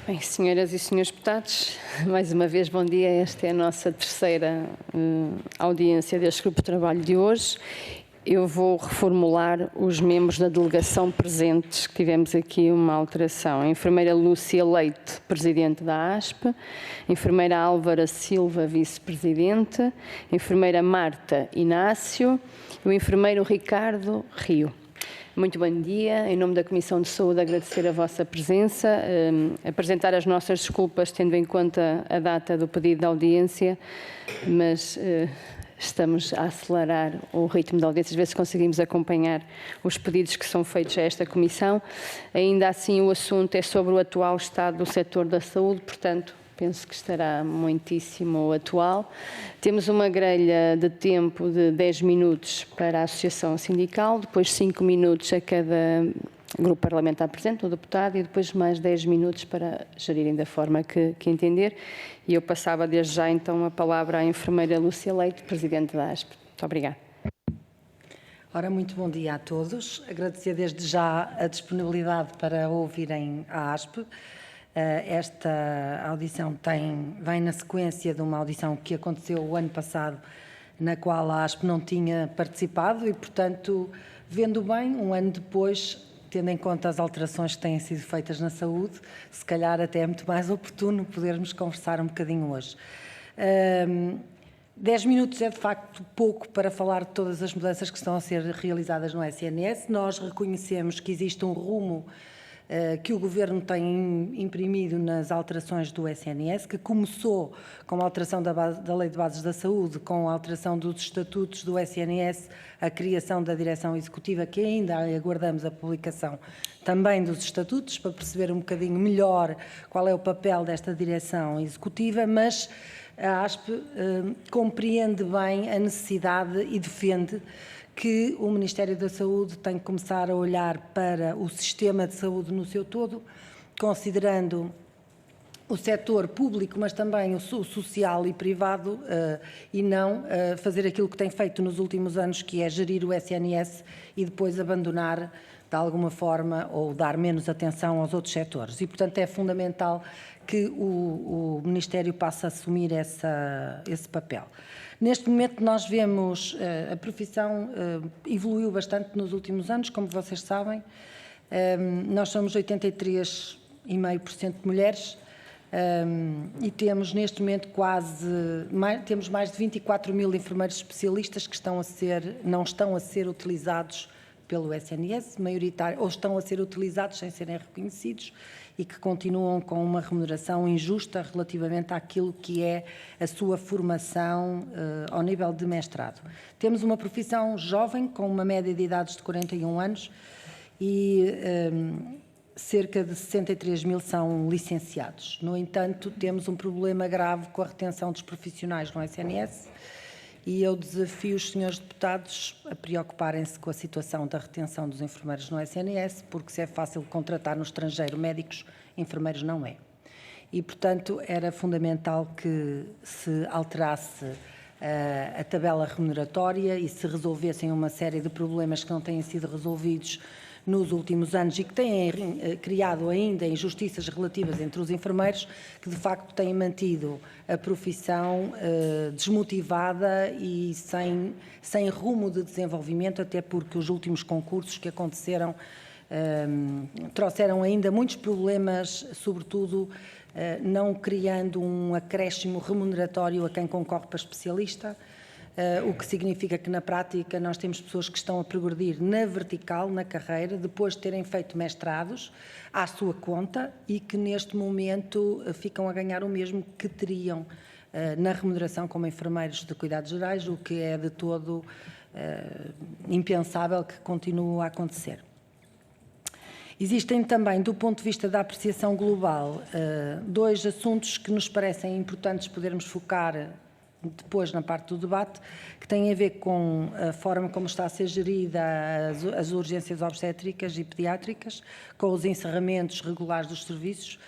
Bem, senhoras e senhores deputados, mais uma vez bom dia. Esta é a nossa terceira audiência deste grupo de trabalho de hoje. Eu vou reformular os membros da delegação presentes, que tivemos aqui uma alteração. A enfermeira Lúcia Leite, presidente da ASP, a enfermeira Álvara Silva, vice-presidente, a enfermeira Marta Inácio e o enfermeiro Ricardo Rio. Muito bom dia. Em nome da Comissão de Saúde, agradecer a vossa presença, apresentar as nossas desculpas, tendo em conta a data do pedido de audiência, mas estamos a acelerar o ritmo da audiência, ver se conseguimos acompanhar os pedidos que são feitos a esta Comissão. Ainda assim, o assunto é sobre o atual estado do setor da saúde, portanto, penso que estará muitíssimo atual. Temos uma grelha de tempo de 10 minutos para a Associação Sindical, depois 5 minutos a cada grupo parlamentar presente, o deputado, e depois mais 10 minutos para gerirem da forma que entender. E eu passava desde já então a palavra à enfermeira Lúcia Leite, presidente da ASP. Muito obrigada. Ora, muito bom dia a todos. Agradecer desde já a disponibilidade para ouvirem a ASP. Esta audição vem na sequência de uma audição que aconteceu o ano passado, na qual a ASP não tinha participado e, portanto, vendo bem, um ano depois, tendo em conta as alterações que têm sido feitas na saúde, se calhar até é muito mais oportuno podermos conversar um bocadinho hoje. 10 minutos é de facto pouco para falar de todas as mudanças que estão a ser realizadas no SNS. Nós reconhecemos que existe um rumo que o Governo tem imprimido nas alterações do SNS, que começou com a alteração da Lei de Bases da Saúde, com a alteração dos estatutos do SNS, a criação da Direção Executiva, que ainda aguardamos a publicação também dos estatutos, para perceber um bocadinho melhor qual é o papel desta Direção Executiva, mas a ASP compreende bem a necessidade e defende que o Ministério da Saúde tem que começar a olhar para o sistema de saúde no seu todo, considerando o setor público, mas também o social e privado, e não fazer aquilo que tem feito nos últimos anos, que é gerir o SNS e depois abandonar, de alguma forma, ou dar menos atenção aos outros setores. E, portanto, é fundamental que o Ministério passe a assumir esse papel. Neste momento nós vemos a profissão evoluiu bastante nos últimos anos, como vocês sabem. Nós somos 83,5% de mulheres e temos neste momento temos mais de 24 mil enfermeiros especialistas que não estão a ser utilizados pelo SNS, ou estão a ser utilizados sem serem reconhecidos e que continuam com uma remuneração injusta relativamente àquilo que é a sua formação ao nível de mestrado. Temos uma profissão jovem, com uma média de idades de 41 anos e cerca de 63 mil são licenciados. No entanto, temos um problema grave com a retenção dos profissionais no SNS e eu desafio os senhores deputados a preocuparem-se com a situação da retenção dos enfermeiros no SNS, porque se é fácil contratar no estrangeiro médicos, enfermeiros não é. E, portanto, era fundamental que se alterasse a tabela remuneratória e se resolvessem uma série de problemas que não têm sido resolvidos nos últimos anos e que têm criado ainda injustiças relativas entre os enfermeiros, que de facto têm mantido a profissão desmotivada e sem rumo de desenvolvimento, até porque os últimos concursos que aconteceram trouxeram ainda muitos problemas, sobretudo não criando um acréscimo remuneratório a quem concorre para especialista, o que significa que, na prática, nós temos pessoas que estão a progredir na vertical, na carreira, depois de terem feito mestrados à sua conta e que, neste momento, ficam a ganhar o mesmo que teriam na remuneração como enfermeiros de cuidados gerais, o que é de todo impensável que continue a acontecer. Existem também, do ponto de vista da apreciação global, dois assuntos que nos parecem importantes podermos focar depois na parte do debate, que têm a ver com a forma como está a ser gerida as urgências obstétricas e pediátricas, com os encerramentos regulares dos serviços,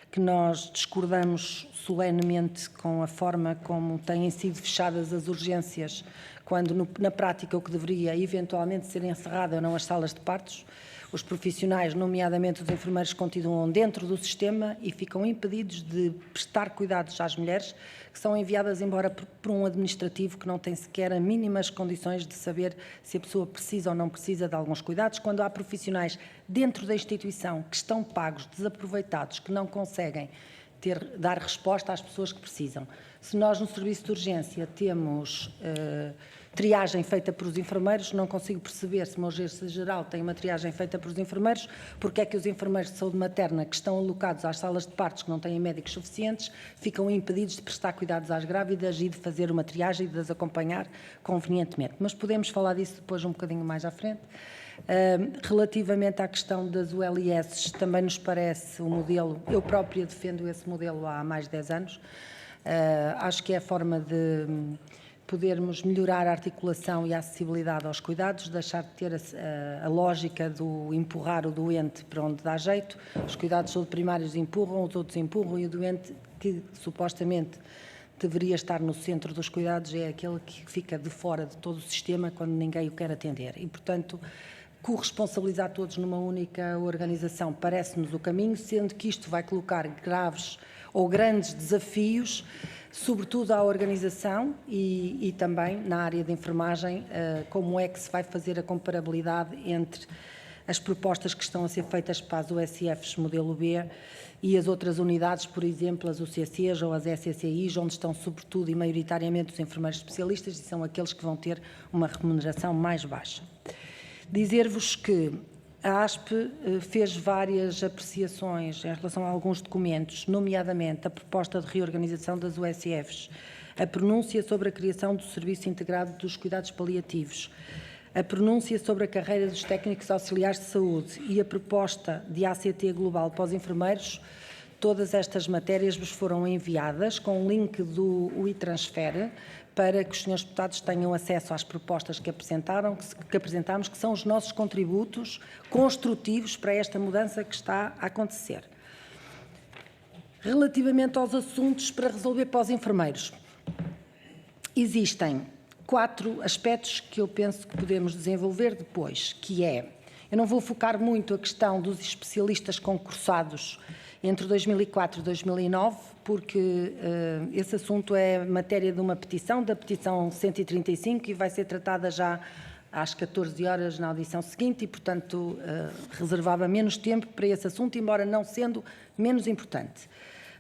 que nós discordamos solenemente com a forma como têm sido fechadas as urgências, quando na prática o que deveria eventualmente ser encerrado eram as salas de partos. Os profissionais, nomeadamente os enfermeiros, continuam dentro do sistema e ficam impedidos de prestar cuidados às mulheres que são enviadas embora por um administrativo que não tem sequer as mínimas condições de saber se a pessoa precisa ou não precisa de alguns cuidados, quando há profissionais dentro da instituição que estão pagos, desaproveitados, que não conseguem dar resposta às pessoas que precisam. Se nós no serviço de urgência temos triagem feita por os enfermeiros, não consigo perceber se uma urgência geral tem uma triagem feita por os enfermeiros, porque é que os enfermeiros de saúde materna que estão alocados às salas de partos, que não têm médicos suficientes, ficam impedidos de prestar cuidados às grávidas e de fazer uma triagem e de as acompanhar convenientemente. Mas podemos falar disso depois um bocadinho mais à frente. Relativamente à questão das ULS, também nos parece o modelo, eu própria defendo esse modelo há mais de 10 anos, acho que é a forma de podermos melhorar a articulação e a acessibilidade aos cuidados, deixar de ter a lógica do empurrar o doente para onde dá jeito, os cuidados de saúde primários empurram, os outros empurram e o doente que supostamente deveria estar no centro dos cuidados é aquele que fica de fora de todo o sistema quando ninguém o quer atender e, portanto, corresponsabilizar todos numa única organização parece-nos o caminho, sendo que isto vai colocar graves ou grandes desafios, sobretudo à organização e também na área de enfermagem, como é que se vai fazer a comparabilidade entre as propostas que estão a ser feitas para as USFs modelo B e as outras unidades, por exemplo, as UCCs ou as SCCIs, onde estão sobretudo e maioritariamente os enfermeiros especialistas e são aqueles que vão ter uma remuneração mais baixa. Dizer-vos que a ASP fez várias apreciações em relação a alguns documentos, nomeadamente a proposta de reorganização das USFs, a pronúncia sobre a criação do Serviço Integrado dos Cuidados Paliativos, a pronúncia sobre a carreira dos técnicos auxiliares de saúde e a proposta de ACT global para os enfermeiros. Todas estas matérias vos foram enviadas com o link do WeTransfer para que os senhores deputados tenham acesso às propostas que apresentámos, que são os nossos contributos construtivos para esta mudança que está a acontecer. Relativamente aos assuntos para resolver para os enfermeiros, existem 4 aspectos que eu penso que podemos desenvolver depois, que é, eu não vou focar muito a questão dos especialistas concursados entre 2004 e 2009, porque esse assunto é matéria de uma petição, da petição 135, e vai ser tratada já às 14 horas na audição seguinte e, portanto, reservava menos tempo para esse assunto, embora não sendo menos importante.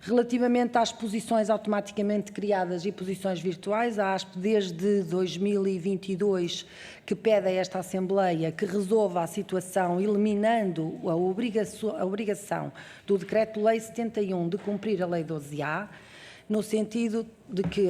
Relativamente às posições automaticamente criadas e posições virtuais, a ASP desde 2022 que pede a esta Assembleia que resolva a situação eliminando a obrigação do Decreto-Lei 71 de cumprir a Lei 12A, no sentido de que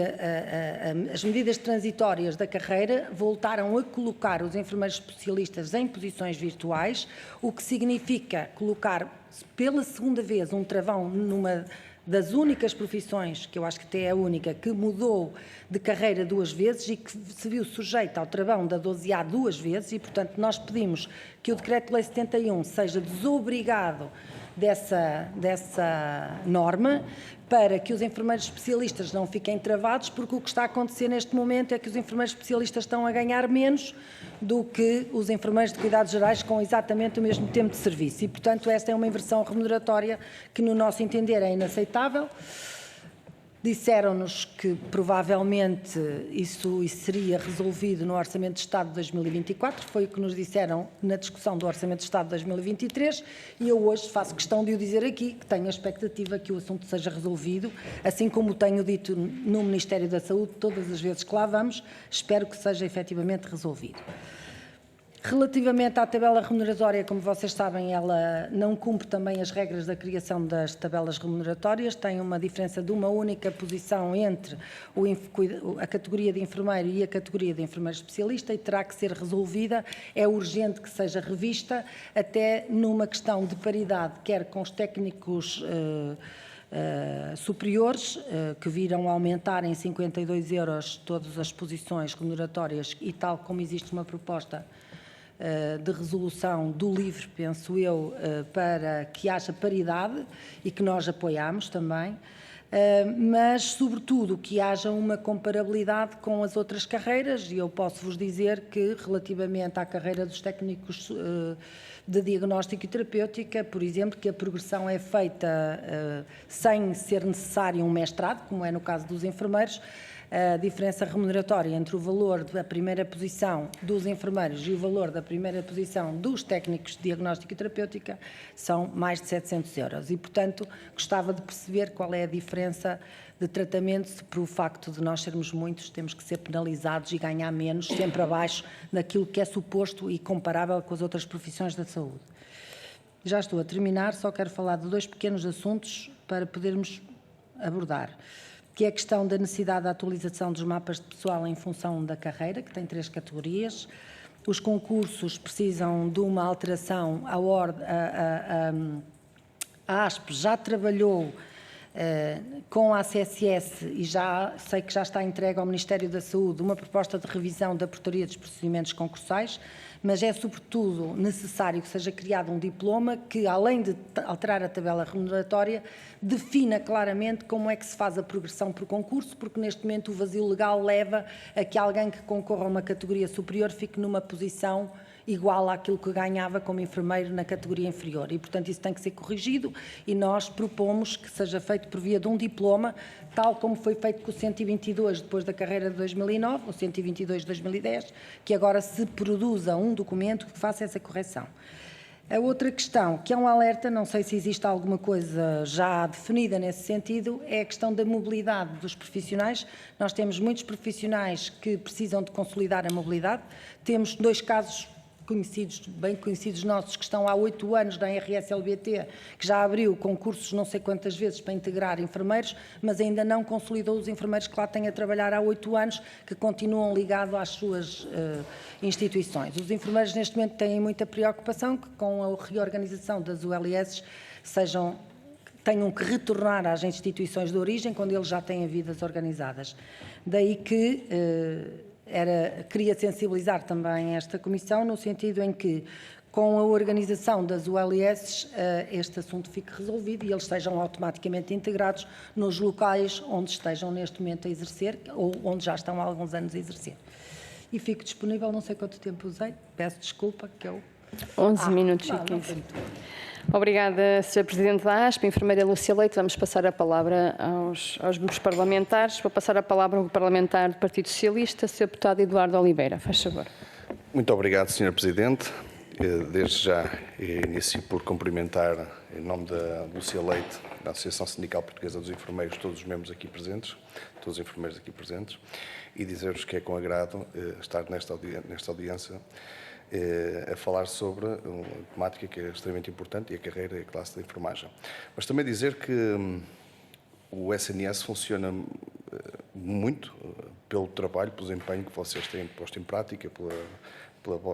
as medidas transitórias da carreira voltaram a colocar os enfermeiros especialistas em posições virtuais, o que significa colocar pela segunda vez um travão numa das únicas profissões, que eu acho que até é a única, que mudou de carreira 2 vezes e que se viu sujeita ao travão da 12A 2 vezes e, portanto, nós pedimos que o Decreto-Lei 71 seja desobrigado dessa norma para que os enfermeiros especialistas não fiquem travados, porque o que está a acontecer neste momento é que os enfermeiros especialistas estão a ganhar menos do que os enfermeiros de cuidados gerais com exatamente o mesmo tempo de serviço. E, portanto, esta é uma inversão remuneratória que, no nosso entender, é inaceitável. Disseram-nos que, provavelmente, isso seria resolvido no Orçamento de Estado de 2024, foi o que nos disseram na discussão do Orçamento de Estado de 2023, e eu hoje faço questão de o dizer aqui, que tenho a expectativa que o assunto seja resolvido, assim como tenho dito no Ministério da Saúde, todas as vezes que lá vamos, espero que seja efetivamente resolvido. Relativamente à tabela remuneratória, como vocês sabem, ela não cumpre também as regras da criação das tabelas remuneratórias, tem uma diferença de uma única posição entre a categoria de enfermeiro e a categoria de enfermeiro especialista e terá que ser resolvida, é urgente que seja revista, até numa questão de paridade, quer com os técnicos superiores, que viram aumentar em 52 euros todas as posições remuneratórias e tal como existe uma proposta de resolução do LIVRE, penso eu, para que haja paridade e que nós apoiamos também. mas, sobretudo, que haja uma comparabilidade com as outras carreiras, e eu posso vos dizer que, relativamente à carreira dos técnicos de diagnóstico e terapêutica, por exemplo, que a progressão é feita sem ser necessário um mestrado, como é no caso dos enfermeiros. A diferença remuneratória entre o valor da primeira posição dos enfermeiros e o valor da primeira posição dos técnicos de diagnóstico e terapêutica são mais de 700 euros. E, portanto, gostava de perceber qual é a diferença de tratamento, se por o facto de nós sermos muitos temos que ser penalizados e ganhar menos, sempre abaixo daquilo que é suposto e comparável com as outras profissões da saúde. Já estou a terminar, só quero falar de 2 pequenos assuntos para podermos abordar, que é a questão da necessidade da atualização dos mapas de pessoal em função da carreira, que tem 3 categorias. Os concursos precisam de uma alteração. A ASP já trabalhou com a ACSS e já sei que já está entregue ao Ministério da Saúde uma proposta de revisão da portaria dos procedimentos concursais, mas é sobretudo necessário que seja criado um diploma que, além de alterar a tabela remuneratória, defina claramente como é que se faz a progressão por concurso, porque neste momento o vazio legal leva a que alguém que concorra a uma categoria superior fique numa posição igual àquilo que ganhava como enfermeiro na categoria inferior. E, portanto, isso tem que ser corrigido e nós propomos que seja feito por via de um diploma, tal como foi feito com o 122 depois da carreira de 2009, o 122 de 2010, que agora se produza um documento que faça essa correção. A outra questão, que é um alerta, não sei se existe alguma coisa já definida nesse sentido, é a questão da mobilidade dos profissionais. Nós temos muitos profissionais que precisam de consolidar a mobilidade. Temos 2 casos bem conhecidos nossos, que estão há 8 anos na RSLBT, que já abriu concursos não sei quantas vezes para integrar enfermeiros, mas ainda não consolidou os enfermeiros que lá têm a trabalhar há 8 anos, que continuam ligados às suas instituições. Os enfermeiros neste momento têm muita preocupação que com a reorganização das ULS tenham que retornar às instituições de origem, quando eles já têm vidas organizadas. Daí que queria sensibilizar também esta Comissão, no sentido em que, com a organização das ULS, este assunto fique resolvido e eles sejam automaticamente integrados nos locais onde estejam neste momento a exercer ou onde já estão há alguns anos a exercer. E fico disponível, não sei quanto tempo usei, peço desculpa que eu... 11 minutos e 15. Obrigada, Sra. Presidente da ASP, enfermeira Lúcia Leite. Vamos passar a palavra aos grupos parlamentares. Vou passar a palavra ao parlamentar do Partido Socialista, Sr. Deputado Eduardo Oliveira. Faz favor. Muito obrigado, Sra. Presidente. Desde já inicio por cumprimentar, em nome da Lúcia Leite, da Associação Sindical Portuguesa dos Enfermeiros, todos os membros aqui presentes, todos os enfermeiros aqui presentes, e dizer-vos que é com agrado estar nesta audiência a falar sobre uma temática que é extremamente importante e a carreira e a classe da enfermagem. Mas também dizer que o SNS funciona muito pelo trabalho, pelo empenho que vocês têm posto em prática, pela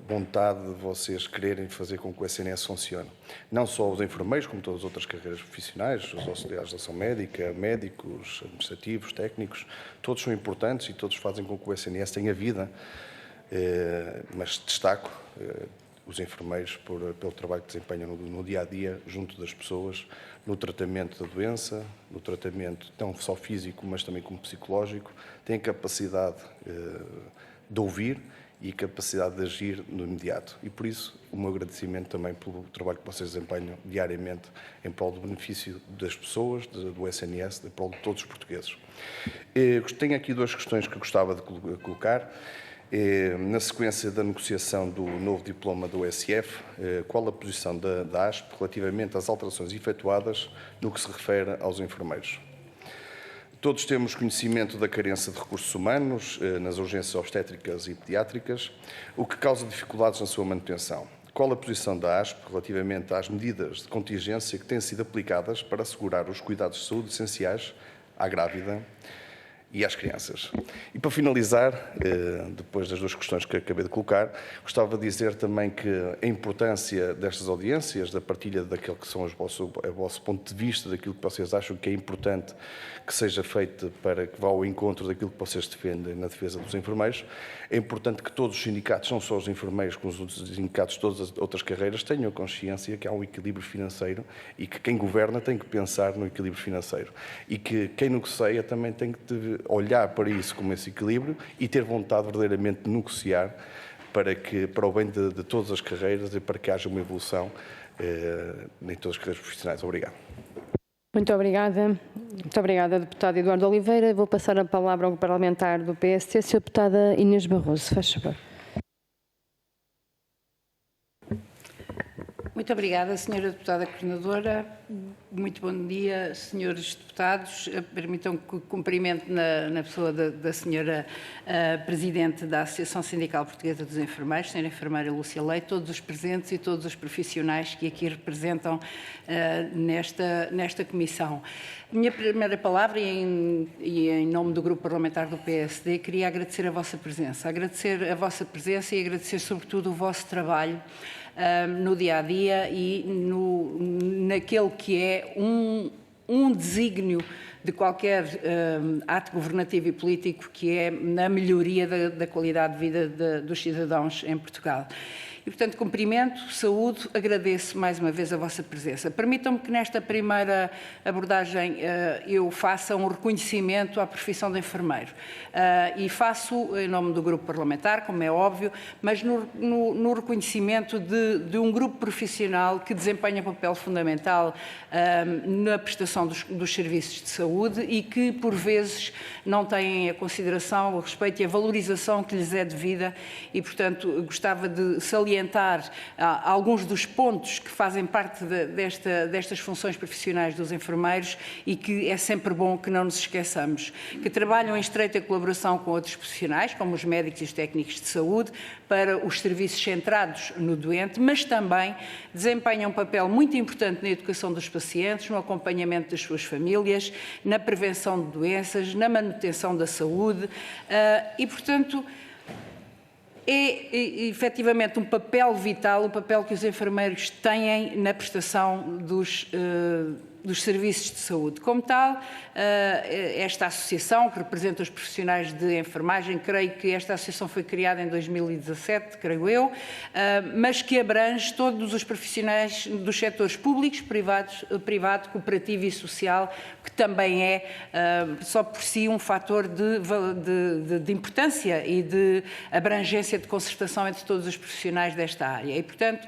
vontade de vocês quererem fazer com que o SNS funcione. Não só os enfermeiros, como todas as outras carreiras profissionais, os auxiliares de ação médica, médicos, administrativos, técnicos, todos são importantes e todos fazem com que o SNS tenha vida. Mas destaco os enfermeiros pelo trabalho que desempenham no dia-a-dia, junto das pessoas, no tratamento da doença, no tratamento não só físico, mas também como psicológico, têm capacidade de ouvir e capacidade de agir no imediato. E por isso, o meu agradecimento também pelo trabalho que vocês desempenham diariamente em prol do benefício das pessoas, do SNS, em prol de todos os portugueses. Tenho aqui 2 questões que gostava de colocar. Na sequência da negociação do novo diploma do SF, qual a posição da ASP relativamente às alterações efetuadas no que se refere aos enfermeiros? Todos temos conhecimento da carência de recursos humanos nas urgências obstétricas e pediátricas, o que causa dificuldades na sua manutenção. Qual a posição da ASP relativamente às medidas de contingência que têm sido aplicadas para assegurar os cuidados de saúde essenciais à grávida e às crianças. E para finalizar, depois das duas questões que acabei de colocar, gostava de dizer também que a importância destas audiências, da partilha daquilo que são o vosso ponto de vista, daquilo que vocês acham que é importante que seja feito para que vá ao encontro daquilo que vocês defendem na defesa dos enfermeiros, é importante que todos os sindicatos, não só os enfermeiros, como os sindicatos de todas as outras carreiras, tenham consciência que há um equilíbrio financeiro e que quem governa tem que pensar no equilíbrio financeiro. E que quem negocia também tem que olhar para isso como esse equilíbrio e ter vontade verdadeiramente de negociar para o bem de todas as carreiras e para que haja uma evolução em todas as carreiras profissionais. Obrigado. Muito obrigada. Muito obrigada, deputado Eduardo Oliveira. Vou passar a palavra ao parlamentar do PST, a Sra. Deputada Inês Barroso. Faz favor. Muito obrigada, Sra. Deputada Coordenadora. Muito bom dia, senhores deputados. Permitam que cumprimente na pessoa da Sra. Presidente da Associação Sindical Portuguesa dos Enfermeiros, Sra. Enfermeira Lúcia Leite, todos os presentes e todos os profissionais que aqui representam nesta comissão. Minha primeira palavra, e em nome do Grupo Parlamentar do PSD, queria agradecer a vossa presença. Agradecer a vossa presença e agradecer, sobretudo, o vosso trabalho no dia-a-dia e naquele que é um desígnio de qualquer ato governativo e político, que é na melhoria da qualidade de vida dos cidadãos em Portugal. E, portanto, cumprimento, saúdo, agradeço mais uma vez a vossa presença. Permitam-me que nesta primeira abordagem eu faça um reconhecimento à profissão de enfermeiro. E faço em nome do grupo parlamentar, como é óbvio, mas no reconhecimento de um grupo profissional que desempenha um papel fundamental na prestação dos serviços de saúde e que, por vezes, não têm a consideração, o respeito e a valorização que lhes é devida e, portanto, gostava de salientar alguns dos pontos que fazem parte destas funções profissionais dos enfermeiros e que é sempre bom que não nos esqueçamos, que trabalham em estreita colaboração com outros profissionais, como os médicos e os técnicos de saúde, para os serviços centrados no doente, mas também desempenham um papel muito importante na educação dos pacientes, no acompanhamento das suas famílias, na prevenção de doenças, na manutenção da saúde e, portanto, é efetivamente um papel vital, o papel que os enfermeiros têm na prestação dos serviços de saúde. Como tal, esta associação, que representa os profissionais de enfermagem, creio que esta associação foi criada em 2017, creio eu, mas que abrange todos os profissionais dos setores públicos, privado, cooperativo e social, que também é, só por si, um fator de importância e de abrangência de concertação entre todos os profissionais desta área. E, portanto,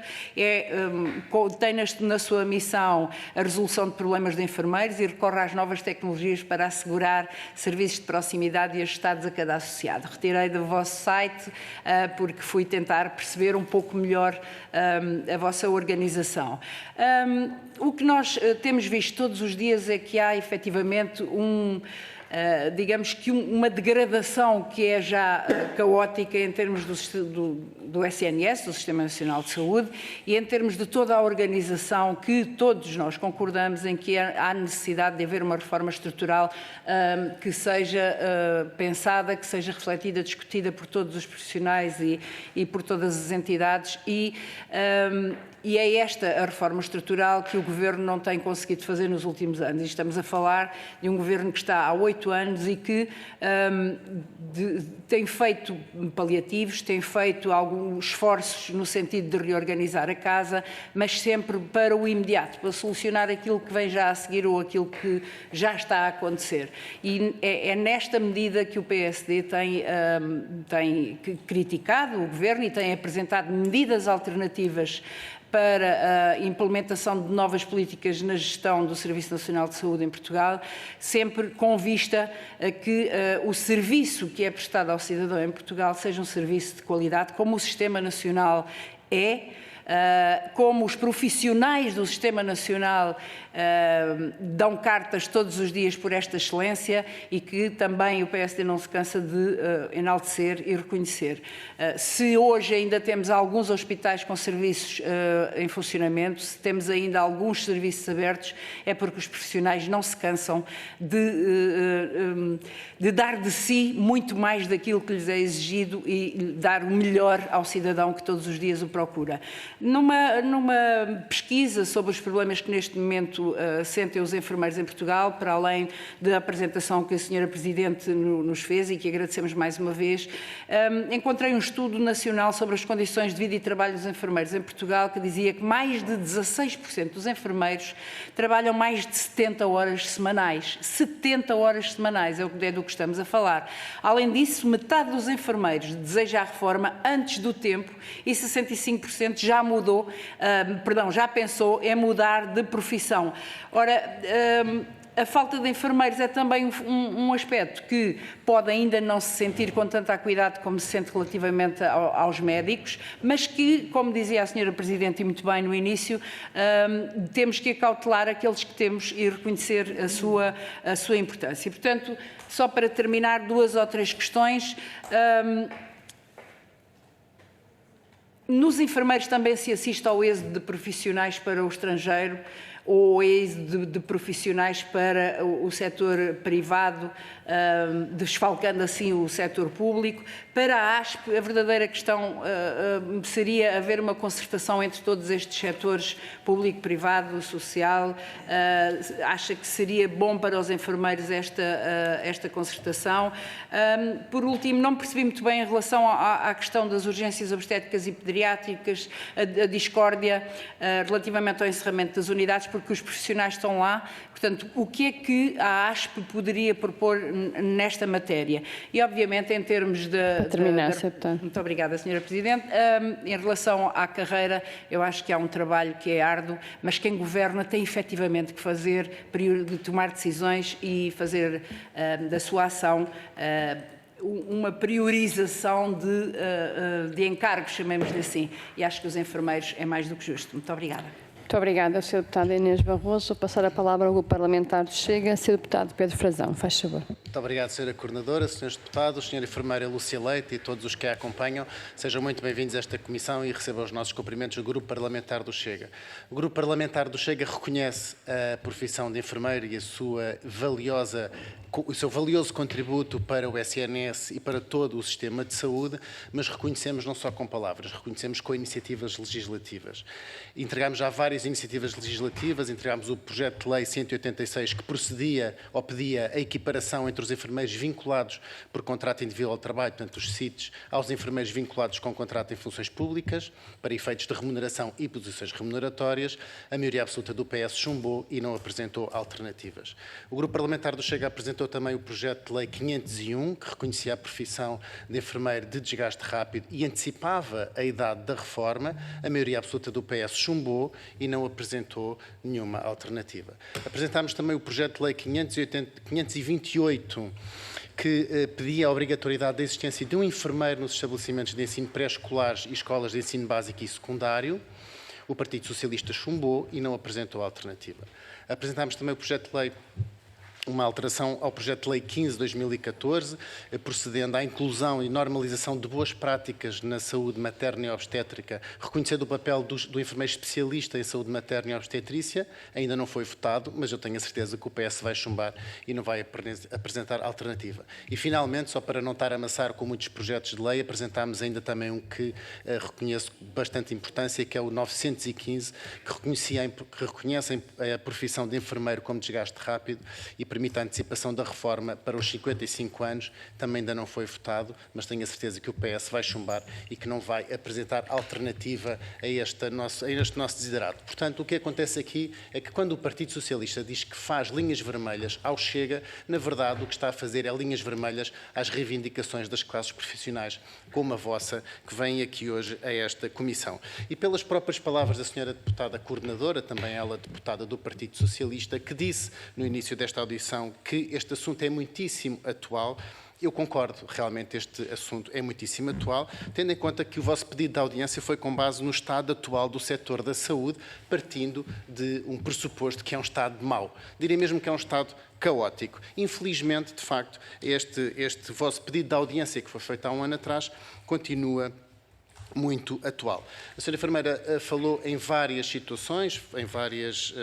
tem na sua missão a resolução de problemas de enfermeiros e recorre às novas tecnologias para assegurar serviços de proximidade e ajustados a cada associado. Retirei do vosso site porque fui tentar perceber um pouco melhor a vossa organização. O que nós temos visto todos os dias é que há efetivamente digamos que uma degradação que é já caótica em termos do SNS, do Sistema Nacional de Saúde, e em termos de toda a organização que todos nós concordamos em que há necessidade de haver uma reforma estrutural que seja pensada, que seja refletida, discutida por todos os profissionais e por todas as entidades e é esta a reforma estrutural que o Governo não tem conseguido fazer nos últimos anos. E estamos a falar de um Governo que está há 8 anos e que tem feito paliativos, tem feito alguns esforços no sentido de reorganizar a casa, mas sempre para o imediato, para solucionar aquilo que vem já a seguir ou aquilo que já está a acontecer. E é nesta medida que o PSD tem criticado o Governo e tem apresentado medidas alternativas para a implementação de novas políticas na gestão do Serviço Nacional de Saúde em Portugal, sempre com vista a que o serviço que é prestado ao cidadão em Portugal seja um serviço de qualidade, como o Sistema Nacional é, como os profissionais do Sistema Nacional dão cartas todos os dias por esta excelência e que também o PSD não se cansa de enaltecer e reconhecer. Se hoje ainda temos alguns hospitais com serviços em funcionamento, se temos ainda alguns serviços abertos, é porque os profissionais não se cansam de dar de si muito mais daquilo que lhes é exigido e dar o melhor ao cidadão que todos os dias o procura. Numa pesquisa sobre os problemas que neste momento sentem os enfermeiros em Portugal, para além da apresentação que a Sra. Presidente nos fez e que agradecemos mais uma vez, encontrei um estudo nacional sobre as condições de vida e trabalho dos enfermeiros em Portugal que dizia que mais de 16% dos enfermeiros trabalham mais de 70 horas semanais. 70 horas semanais é do que estamos a falar. Além disso, metade dos enfermeiros deseja a reforma antes do tempo e 65% já pensou em mudar de profissão. Ora, a falta de enfermeiros é também um aspecto que pode ainda não se sentir com tanta acuidade como se sente relativamente aos médicos, mas que, como dizia a Sra. Presidente e muito bem no início, temos que acautelar aqueles que temos e reconhecer a sua importância. E, portanto, só para terminar, 2 ou 3 questões. Nos enfermeiros também se assiste ao êxodo de profissionais para o estrangeiro ou êxodo de profissionais para o setor privado, desfalcando assim o setor público. Para a ASP, a verdadeira questão seria haver uma concertação entre todos estes setores, público, privado, social. Acha que seria bom para os enfermeiros esta concertação? Por último, não percebi muito bem em relação à questão das urgências obstétricas e pediátricas, a discórdia relativamente ao encerramento das unidades, porque os profissionais estão lá. Portanto, o que é que a ASP poderia propor nesta matéria? E, obviamente, em termos de... Muito obrigada, Sra. Presidente. Em relação à carreira, eu acho que há um trabalho que é árduo, mas quem governa tem efetivamente que tomar decisões e fazer da sua ação uma priorização de encargos, chamemos-lhe assim. E acho que os enfermeiros é mais do que justo. Muito obrigada. Muito obrigada, Sr. Deputado Inês Barroso. Vou passar a palavra ao Grupo Parlamentar do Chega, Sr. Deputado Pedro Frazão. Faz favor. Muito obrigado, Sra. Coordenadora, Srs. Deputados, Sra. Enfermeira Lúcia Leite e todos os que a acompanham. Sejam muito bem-vindos a esta comissão e recebam os nossos cumprimentos do Grupo Parlamentar do Chega. O Grupo Parlamentar do Chega reconhece a profissão de enfermeiro e o seu valioso contributo para o SNS e para todo o sistema de saúde, mas reconhecemos não só com palavras, reconhecemos com iniciativas legislativas. Entregámos já várias iniciativas legislativas, entregámos o projeto de lei 186 que procedia ou pedia a equiparação entre os enfermeiros vinculados por contrato individual de trabalho, portanto os CITs, aos enfermeiros vinculados com contrato em funções públicas, para efeitos de remuneração e posições remuneratórias. A maioria absoluta do PS chumbou e não apresentou alternativas. O Grupo Parlamentar do Chega apresentou também o projeto de lei 501, que reconhecia a profissão de enfermeiro de desgaste rápido e antecipava a idade da reforma. A maioria absoluta do PS chumbou e não apresentou nenhuma alternativa. Apresentámos também o projeto de lei 528, que pedia a obrigatoriedade da existência de um enfermeiro nos estabelecimentos de ensino pré-escolares e escolas de ensino básico e secundário. O Partido Socialista chumbou e não apresentou alternativa. Apresentámos também o projeto de lei, uma alteração ao projeto de lei 15/2014, procedendo à inclusão e normalização de boas práticas na saúde materna e obstétrica, reconhecendo o papel do enfermeiro especialista em saúde materna e obstetrícia. Ainda não foi votado, mas eu tenho a certeza que o PS vai chumbar e não vai apresentar alternativa. E, finalmente, só para não estar a amassar com muitos projetos de lei, apresentámos ainda também um que reconheço bastante importância, que é o 915, que reconhece a profissão de enfermeiro como desgaste rápido e permite a antecipação da reforma para os 55 anos. Também ainda não foi votado, mas tenho a certeza que o PS vai chumbar e que não vai apresentar alternativa a este nosso desiderato. Portanto, o que acontece aqui é que quando o Partido Socialista diz que faz linhas vermelhas ao Chega, na verdade o que está a fazer é linhas vermelhas às reivindicações das classes profissionais, como a vossa, que vem aqui hoje a esta comissão. E pelas próprias palavras da Sra. Deputada Coordenadora, também ela deputada do Partido Socialista, que disse no início desta audição que este assunto é muitíssimo atual, Eu concordo, realmente este assunto é muitíssimo atual, tendo em conta que o vosso pedido de audiência foi com base no estado atual do setor da saúde, partindo de um pressuposto que é um estado mau. Diria mesmo que é um estado caótico. Infelizmente, de facto, este vosso pedido de audiência, que foi feito há um ano atrás, continua muito atual. A senhora enfermeira falou em várias situações, em várias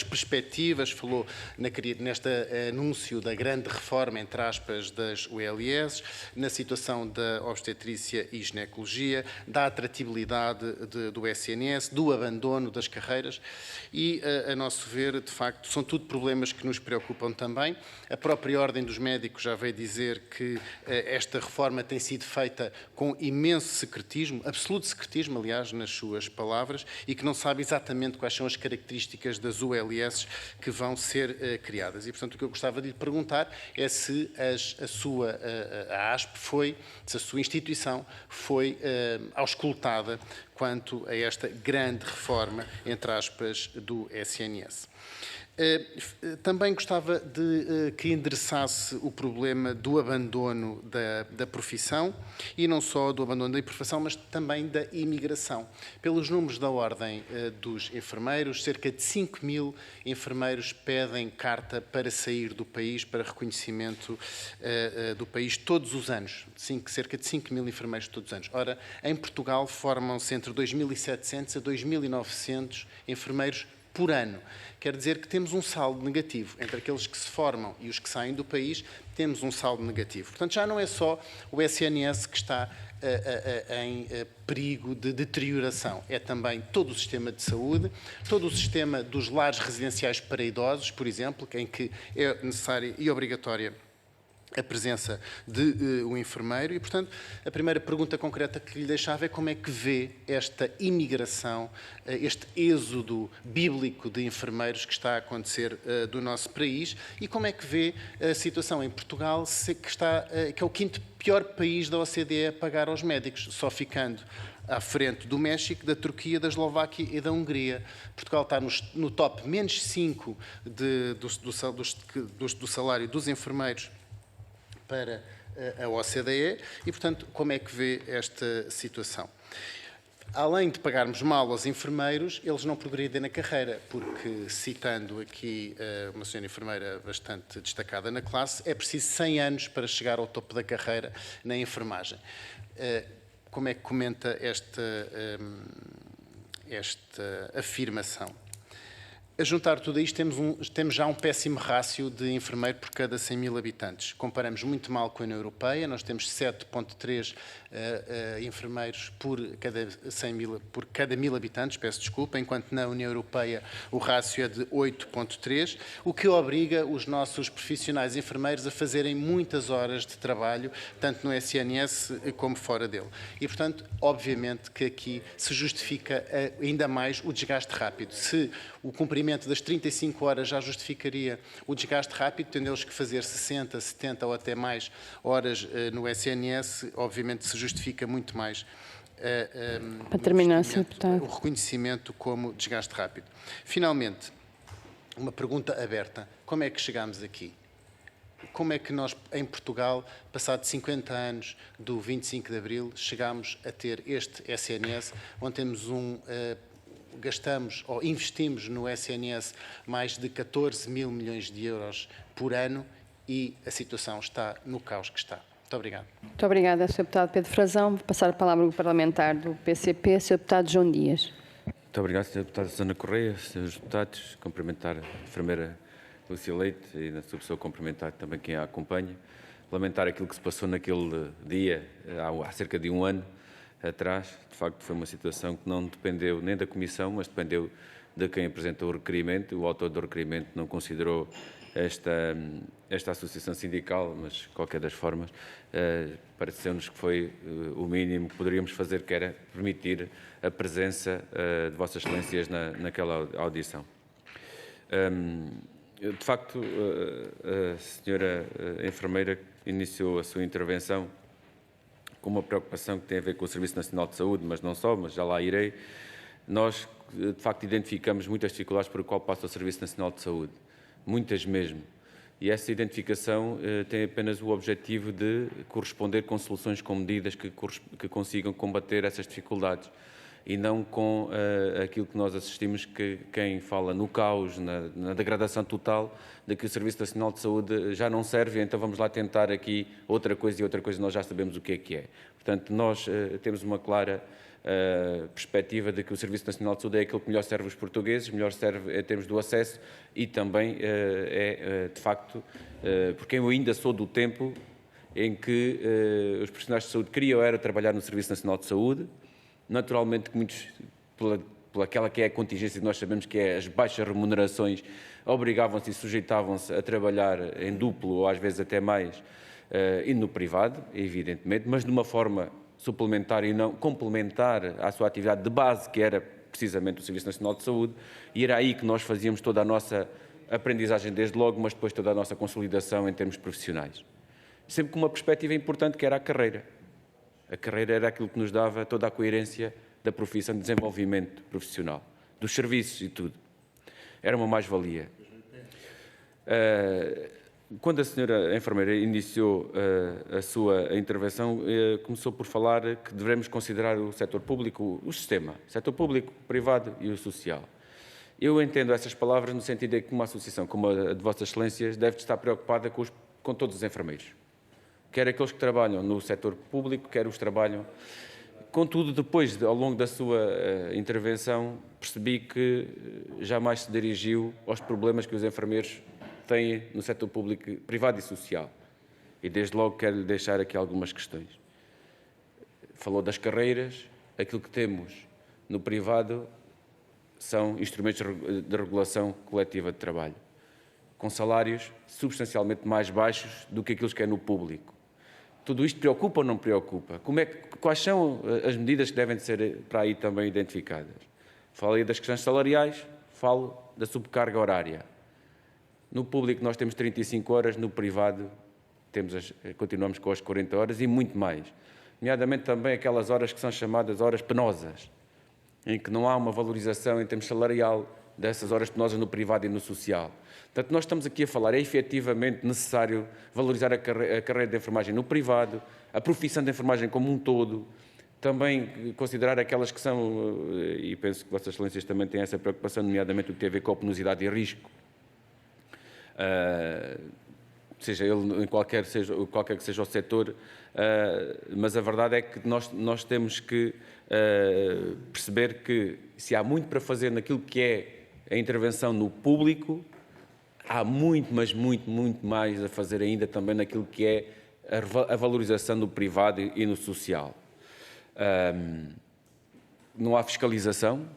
perspectivas, falou neste anúncio da grande reforma, entre aspas, das ULS, na situação da obstetrícia e ginecologia, da atratividade do SNS, do abandono das carreiras e, a nosso ver, de facto, são tudo problemas que nos preocupam também. A própria Ordem dos Médicos já veio dizer que esta reforma tem sido feita com imenso secretismo, absoluto secretismo, aliás, nas suas palavras, e que não sabe exatamente quais são as características das ULS que vão ser criadas. E, portanto, o que eu gostava de lhe perguntar é se a ASP se a sua instituição foi auscultada quanto a esta grande reforma, entre aspas, do SNS. Também gostava de que endereçasse o problema do abandono da profissão, e não só do abandono da profissão, mas também da imigração. Pelos números da Ordem dos Enfermeiros, cerca de 5.000 enfermeiros pedem carta para sair do país, para reconhecimento do país todos os anos. Cerca de 5.000 enfermeiros todos os anos. Ora, em Portugal formam-se entre 2.700 a 2.900 enfermeiros por ano. Quer dizer que temos um saldo negativo. Entre aqueles que se formam e os que saem do país, temos um saldo negativo. Portanto, já não é só o SNS que está em perigo de deterioração. É também todo o sistema de saúde, todo o sistema dos lares residenciais para idosos, por exemplo, em que é necessária e obrigatória a presença de um enfermeiro e, portanto, a primeira pergunta concreta que lhe deixava é como é que vê esta imigração, este êxodo bíblico de enfermeiros que está a acontecer do nosso país e como é que vê a situação em Portugal, que é o quinto pior país da OCDE a pagar aos médicos, só ficando à frente do México, da Turquia, da Eslováquia e da Hungria. Portugal está no top menos 5 do salário dos enfermeiros para a OCDE e, portanto, como é que vê esta situação? Além de pagarmos mal aos enfermeiros, eles não progridem na carreira, porque, citando aqui uma senhora enfermeira bastante destacada na classe, é preciso 100 anos para chegar ao topo da carreira na enfermagem. Como é que comenta esta afirmação? A juntar tudo isto, temos já um péssimo rácio de enfermeiro por cada 100.000 habitantes. Comparamos muito mal com a União Europeia, nós temos 7,3 enfermeiros por cada 1.000 habitantes, peço desculpa, enquanto na União Europeia o rácio é de 8,3, o que obriga os nossos profissionais enfermeiros a fazerem muitas horas de trabalho, tanto no SNS como fora dele. E, portanto, obviamente que aqui se justifica ainda mais o desgaste rápido. Se o cumprimento das 35 horas já justificaria o desgaste rápido, tendo eles que fazer 60, 70 ou até mais horas no SNS, obviamente se justifica muito mais para terminar, Sr. Deputado, o reconhecimento como desgaste rápido. Finalmente, uma pergunta aberta. Como é que chegamos aqui? Como é que nós, em Portugal, passado 50 anos do 25 de Abril, chegamos a ter este SNS, onde temos gastamos ou investimos no SNS mais de 14 mil milhões de euros por ano e a situação está no caos que está. Muito obrigado. Muito obrigada, Sr. Deputado Pedro Frazão. Vou passar a palavra ao parlamentar do PCP, Sr. Deputado João Dias. Muito obrigado, Sra. Deputada Susana Correia, Srs. Deputados, cumprimentar a enfermeira Lúcia Leite e, na sua pessoa, cumprimentar também quem a acompanha. Lamentar aquilo que se passou naquele dia, há cerca de um ano atrás. De facto, foi uma situação que não dependeu nem da Comissão, mas dependeu de quem apresentou o requerimento. O autor do requerimento não considerou esta associação sindical, mas, de qualquer das formas, pareceu-nos que foi o mínimo que poderíamos fazer, que era permitir a presença de Vossas Excelências naquela audição. De facto, a senhora enfermeira iniciou a sua intervenção com uma preocupação que tem a ver com o Serviço Nacional de Saúde, mas não só, mas já lá irei. Nós, de facto, identificamos muitas dificuldades por qual passa o Serviço Nacional de Saúde, muitas mesmo. E essa identificação tem apenas o objetivo de corresponder com soluções, com medidas que consigam combater essas dificuldades. E não com aquilo que nós assistimos, que quem fala no caos, na degradação total, de que o Serviço Nacional de Saúde já não serve, então vamos lá tentar aqui outra coisa, e outra coisa nós já sabemos o que é. Portanto, nós temos uma clara perspectiva de que o Serviço Nacional de Saúde é aquele que melhor serve os portugueses, melhor serve em termos do acesso, e também de facto, porque eu ainda sou do tempo em que os profissionais de saúde queriam era trabalhar no Serviço Nacional de Saúde. Naturalmente que muitos, pela aquela que é a contingência que nós sabemos que é as baixas remunerações, obrigavam-se e sujeitavam-se a trabalhar em duplo ou às vezes até mais, e no privado, evidentemente, mas de uma forma suplementar e não complementar à sua atividade de base, que era precisamente o Serviço Nacional de Saúde, e era aí que nós fazíamos toda a nossa aprendizagem desde logo, mas depois toda a nossa consolidação em termos profissionais. Sempre com uma perspectiva importante, que era a carreira. A carreira era aquilo que nos dava toda a coerência da profissão, de desenvolvimento profissional, dos serviços e tudo. Era uma mais-valia. Quando a senhora enfermeira iniciou a sua intervenção, começou por falar que devemos considerar o setor público, o sistema, o setor público, o privado e o social. Eu entendo essas palavras no sentido de que uma associação como a de Vossas Excelências deve estar preocupada com todos os enfermeiros. Quer aqueles que trabalham no setor público, quer os que trabalham. Contudo, depois, ao longo da sua intervenção, percebi que jamais se dirigiu aos problemas que os enfermeiros têm no setor público, privado e social. E desde logo quero-lhe deixar aqui algumas questões. Falou das carreiras. Aquilo que temos no privado são instrumentos de regulação coletiva de trabalho, com salários substancialmente mais baixos do que aqueles que é no público. Tudo isto preocupa ou não preocupa? Quais são as medidas que devem ser para aí também identificadas? Falei das questões salariais, falo da subcarga horária. No público nós temos 35 horas, no privado continuamos com as 40 horas e muito mais. Nomeadamente também aquelas horas que são chamadas horas penosas, em que não há uma valorização em termos salarial dessas horas penosas no privado e no social. Portanto, nós estamos aqui a falar, é efetivamente necessário valorizar a carreira de enfermagem no privado, a profissão de enfermagem como um todo, também considerar aquelas que são, e penso que Vossas Excelências também têm essa preocupação, nomeadamente o que tem a ver com a penosidade e risco, seja ele em qualquer que seja o setor, mas a verdade é que nós temos que perceber que se há muito para fazer naquilo que é a intervenção no público, há muito, mas muito, muito mais a fazer ainda também naquilo que é a valorização no privado e no social. Não há fiscalização.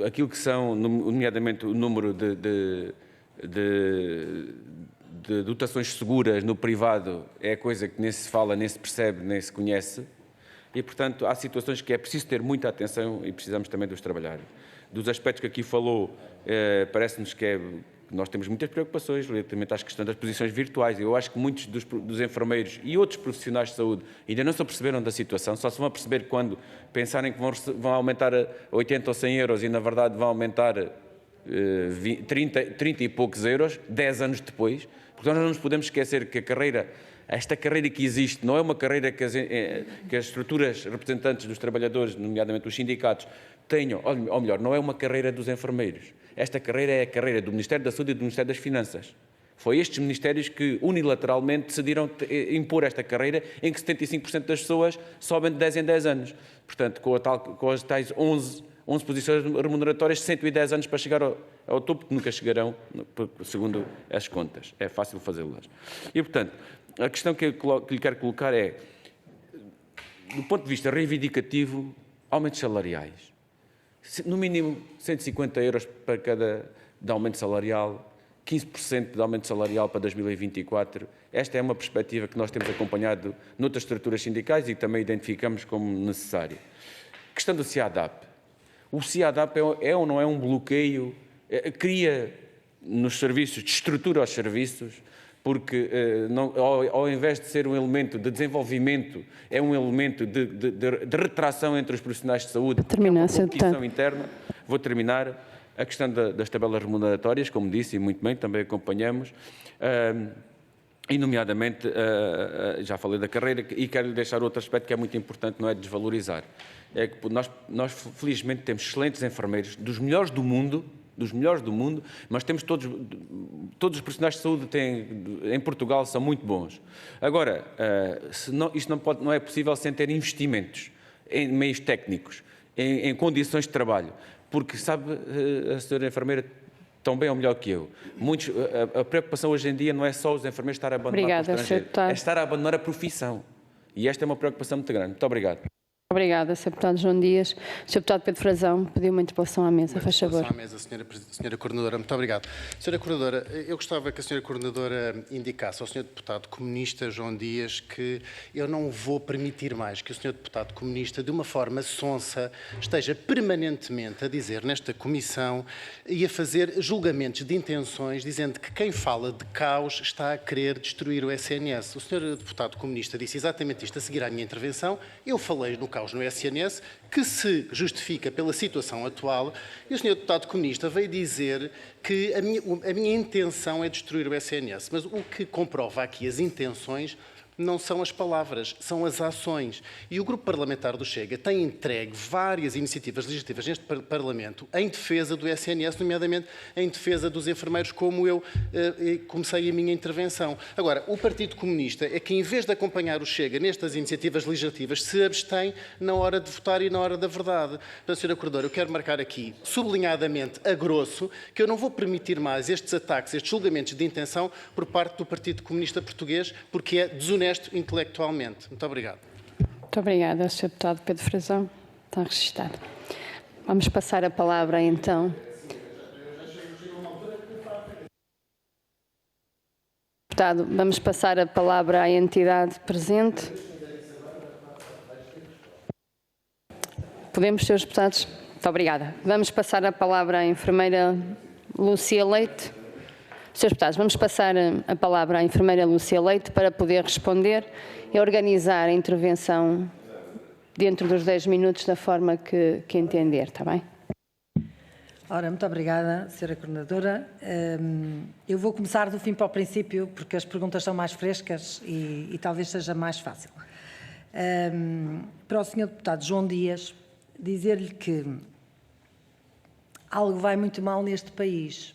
Aquilo que são, nomeadamente, o número de dotações seguras no privado é coisa que nem se fala, nem se percebe, nem se conhece. E, portanto, há situações que é preciso ter muita atenção e precisamos também de os trabalhar. Dos aspectos que aqui falou, parece-nos que nós temos muitas preocupações relativamente às questões das posições virtuais. Eu acho que muitos dos enfermeiros e outros profissionais de saúde ainda não se aperceberam da situação, só se vão perceber quando pensarem que vão aumentar a 80 ou 100 euros e, na verdade, vão aumentar 30 e poucos euros, 10 anos depois. Porque nós não nos podemos esquecer que esta carreira que existe não é uma carreira que as estruturas representantes dos trabalhadores, nomeadamente os sindicatos, tenham, ou melhor, não é uma carreira dos enfermeiros. Esta carreira é a carreira do Ministério da Saúde e do Ministério das Finanças. Foi estes ministérios que unilateralmente decidiram impor esta carreira em que 75% das pessoas sobem de 10 em 10 anos. Portanto, com as tais 11 posições remuneratórias, 110 anos para chegar ao topo, que nunca chegarão, segundo as contas. É fácil fazê-las. E, portanto, a questão que lhe quero colocar é, do ponto de vista reivindicativo, aumentos salariais. No mínimo 150 euros para cada de aumento salarial, 15% de aumento salarial para 2024. Esta é uma perspectiva que nós temos acompanhado noutras estruturas sindicais e também identificamos como necessária. Questão do CIADAP. O CIADAP é ou não é um bloqueio? Cria nos serviços, destrutura os serviços, porque ao invés de ser um elemento de desenvolvimento, é um elemento de retração entre os profissionais de saúde, Terminar, é uma competição interna. Vou terminar. A questão das tabelas remuneratórias, como disse, e muito bem, também acompanhamos. E, nomeadamente, já falei da carreira e quero lhe deixar outro aspecto que é muito importante, não é desvalorizar. É que nós felizmente, temos excelentes enfermeiros, dos melhores do mundo, mas temos todos os profissionais de saúde em Portugal são muito bons. Agora, isto não é possível sem ter investimentos em meios técnicos, em condições de trabalho, porque, sabe, a senhora enfermeira tão bem ou melhor que eu. A preocupação hoje em dia não é só os enfermeiros estar a abandonar o estrangeiro, é estar a abandonar a profissão. E esta é uma preocupação muito grande. Muito obrigado. Obrigada, Sr. Deputado João Dias. Sr. Deputado Pedro Frazão pediu uma interpelação à mesa. Faz favor. À mesa, Sra. Coordenadora. Muito obrigado. Sra. Coordenadora, eu gostava que a Sra. Coordenadora indicasse ao Sr. Deputado Comunista João Dias que eu não vou permitir mais que o Sr. Deputado Comunista, de uma forma sonsa, esteja permanentemente a dizer nesta comissão e a fazer julgamentos de intenções, dizendo que quem fala de caos está a querer destruir o SNS. O Sr. Deputado Comunista disse exatamente isto a seguir à minha intervenção. Eu falei no caos no SNS, que se justifica pela situação atual, e o Sr. Deputado Comunista veio dizer que a minha intenção é destruir o SNS. Mas o que comprova aqui as intenções não são as palavras, são as ações. E o Grupo Parlamentar do Chega tem entregue várias iniciativas legislativas neste Parlamento em defesa do SNS, nomeadamente em defesa dos enfermeiros, como eu comecei a minha intervenção. Agora, o Partido Comunista é que, em vez de acompanhar o Chega nestas iniciativas legislativas, se abstém na hora de votar e na hora da verdade. Portanto, Sra. Coordenadora, eu quero marcar aqui, sublinhadamente, a grosso, que eu não vou permitir mais estes ataques, estes julgamentos de intenção por parte do Partido Comunista Português, porque é desonesto intelectualmente. Muito obrigado. Muito obrigada, Sr. Deputado Pedro Frazão. Está registado. Vamos passar a palavra, então. Deputado, vamos passar a palavra à entidade presente. Podemos, Srs. Deputados? Muito obrigada. Vamos passar a palavra à enfermeira Lúcia Leite. Srs. Deputados, vamos passar a palavra à enfermeira Lúcia Leite para poder responder e organizar a intervenção dentro dos 10 minutos da forma que entender, está bem? Ora, muito obrigada, Sra. Coordenadora. Eu vou começar do fim para o princípio, porque as perguntas são mais frescas e talvez seja mais fácil. Para o Sr. Deputado João Dias, dizer-lhe que algo vai muito mal neste país.